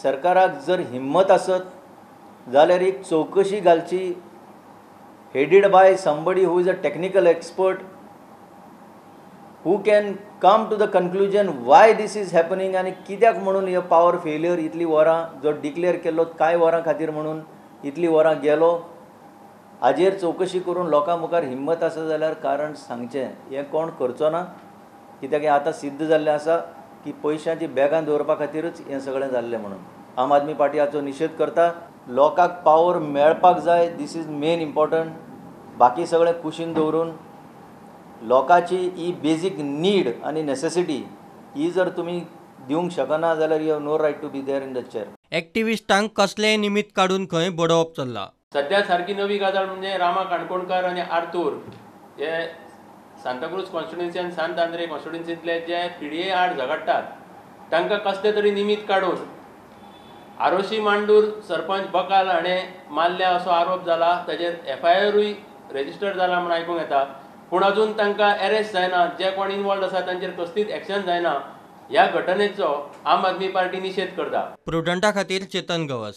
सरकाराक जर हिम्मत आसत जाल्यार एक चौकशी घालची, headed by somebody who is a technical expert who can come to the conclusion why this is happening आणि कित्याक म्हणून हे पावर फेल्युअर इतली वरां जो डिक्लेअर केल्लो कांय वरां खातीर म्हणून इतली वरां गेलो, हाजेर चौकशी करून लोकां मुखार हिम्मत आसा जाल्यार कारण सांगचें. हें कोण करचो ना, कित्याक हें आतां सिद्ध जाल्लें आसा की पयशांची बॅगां दवरपा खातीरच हें सगळें जाल्लें म्हणून. आम आदमी पार्टी हाचो निशेध करता. लोकांक पावर मेळपाक जाय, दीस इज मेन इम्पॉर्टंट. बाकी सगळें कुशीन दवरून लोकांची ही बेजीक नीड आनी नेसेसिटी ही जर तुमी दिवंक शकना जाल्यार you have no right to be there in the chair. एक्टिविस्टांक कसलेय निमित्त काडून खंय बडोवप चल्ला. सध्या सारकी नवी गजाल म्हणजे रामा काणकोणकार आनी आर्थूर हे सांताक्रूज कॉन्स्टिट्युएन्सी आनी सांत आंद्रे कॉन्स्टिट्युएन्सींतले जे PDA आड झगडटात तांकां कसले तरी निमित्त काडून आरोशी मांडूर सरपंच बकाल हाणें मारल्या असो आरोप जाला. ताचेर FIRूय रेजिस्टर जाला म्हूण आयकूंक येता. पूण अजून तांकां अरेस्ट जायना. जे कोण इन्वॉल्ड आसा तांचेर कसलीच एक्शन जायना. ह्या घटनेचो आम आदमी पार्टी निशेध करता. प्रुडंटा खातीर चेतन गवस.